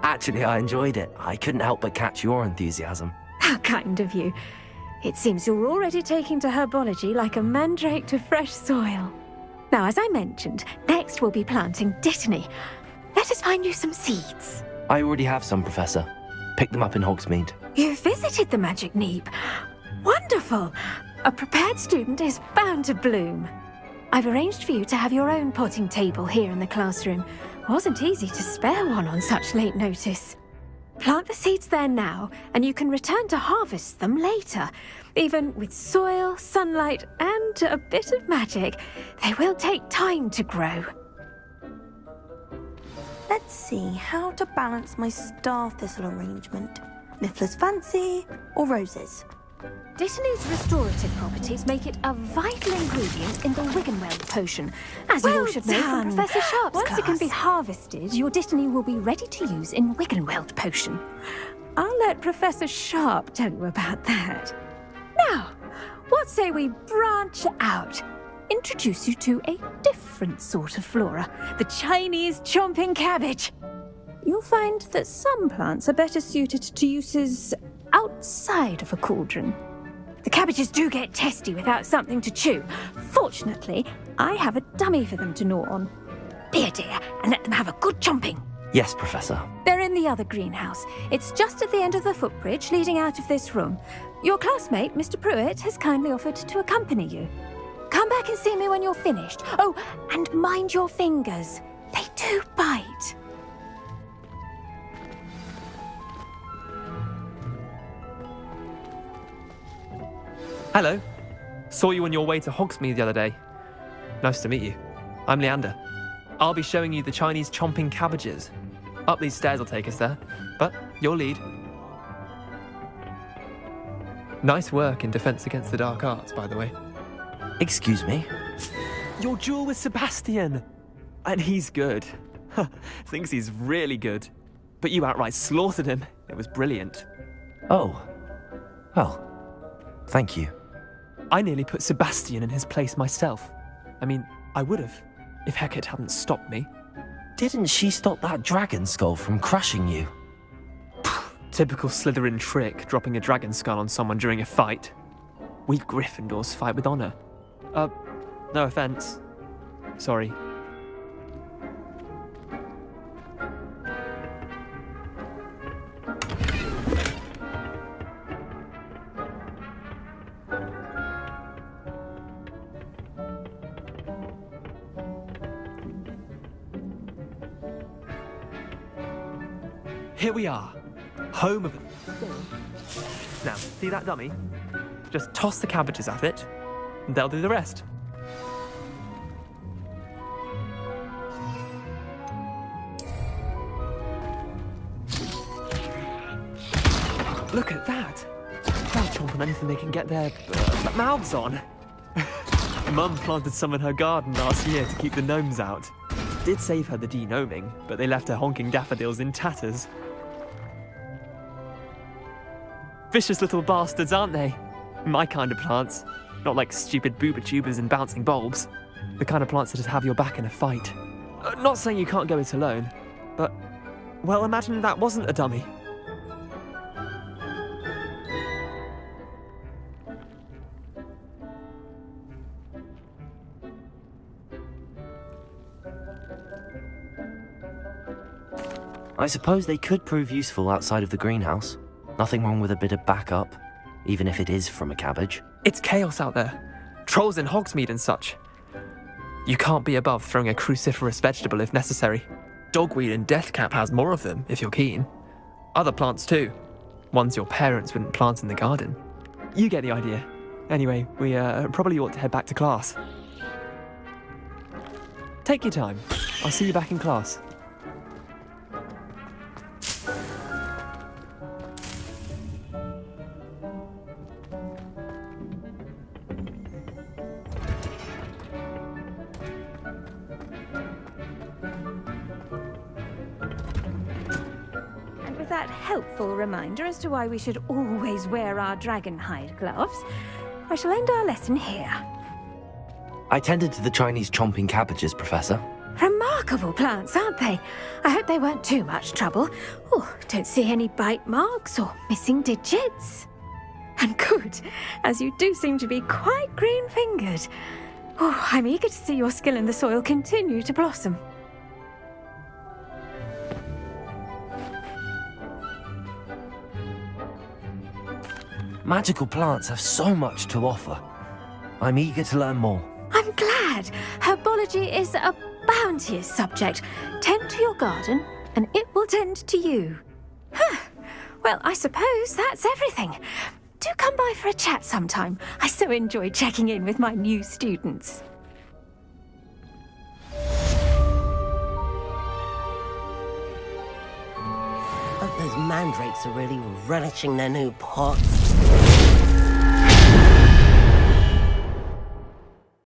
Actually, I enjoyed it. I couldn't help but catch your enthusiasm. How kind of you. It seems you're already taking to herbology like a mandrake to fresh soil. Now, as I mentioned, next we'll be planting Dittany. Let us find you some seeds. I already have some, Professor. Picked them up in Hogsmeade. You visited the Magic Neep. Wonderful! A prepared student is bound to bloom. I've arranged for you to have your own potting table here in the classroom. Wasn't easy to spare one on such late notice. Plant the seeds there now, and you can return to harvest them later. Even with soil, sunlight, and a bit of magic, they will take time to grow. Let's see how to balance my star thistle arrangement. Niffler's fancy or roses? Dittany's restorative properties make it a vital ingredient in the Wiggenweld potion, as you all should know from Professor Sharp's class. Once it can be harvested, your Dittany will be ready to use in Wiggenweld potion. I'll let Professor Sharp tell you about that. Now, what say we branch out? Introduce you to a different sort of flora, the Chinese chomping cabbage. You'll find that some plants are better suited to uses outside of a cauldron. The cabbages do get testy without something to chew. Fortunately, I have a dummy for them to gnaw on. Be a dear and let them have a good chomping. Yes, Professor. They're in the other greenhouse. It's just at the end of the footbridge leading out of this room. Your classmate, Mr. Pruitt, has kindly offered to accompany you. Come back and see me when you're finished. Oh, and mind your fingers. They do bite. Hello. Saw you on your way to Hogsmeade the other day. Nice to meet you. I'm Leander. I'll be showing you the Chinese chomping cabbages. Up these stairs will take us there, but your lead. Nice work in Defense Against the Dark Arts, by the way. Excuse me? Your duel with Sebastian! And he's good. Thinks he's really good. But you outright slaughtered him. It was brilliant. Oh. Well, thank you. I nearly put Sebastian in his place myself. I mean, I would have, if Hecate hadn't stopped me. Didn't she stop that dragon skull from crushing you? Typical Slytherin trick, dropping a dragon skull on someone during a fight. We Gryffindors fight with honor. No offense. Sorry. Here we are, home of... Now, see that dummy? Just toss the cabbages at it, and they'll do the rest. Look at that! They'll chomp on anything they can get their mouths on. Mum planted some in her garden last year to keep the gnomes out. Did save her the de-gnoming, but they left her honking daffodils in tatters. Vicious little bastards, aren't they? My kind of plants. Not like stupid booba tubers and bouncing bulbs. The kind of plants that just have your back in a fight. Not saying you can't go it alone, but... well, imagine that wasn't a dummy. I suppose they could prove useful outside of the greenhouse. Nothing wrong with a bit of backup, even if it is from a cabbage. It's chaos out there. Trolls in Hogsmeade and such. You can't be above throwing a cruciferous vegetable if necessary. Dogweed and deathcap has more of them, if you're keen. Other plants too. Ones your parents wouldn't plant in the garden. You get the idea. Anyway, we probably ought to head back to class. Take your time. I'll see you back in class. That helpful reminder as to why we should always wear our dragon hide gloves, I shall end our lesson here. I tended to the Chinese chomping cabbages, Professor. Remarkable! remarkable plants, aren't they? I hope they weren't too much trouble. Oh, don't see any bite marks or missing digits. And good, as you do seem to be quite green-fingered. Oh, I'm eager to see your skill in the soil continue to blossom. Magical plants have so much to offer. I'm eager to learn more. I'm glad. Herbology is a bounteous subject. Tend to your garden, and it will tend to you. Huh. Well, I suppose that's everything. Do come by for a chat sometime. I so enjoy checking in with my new students. Hope those mandrakes are really relishing their new pots.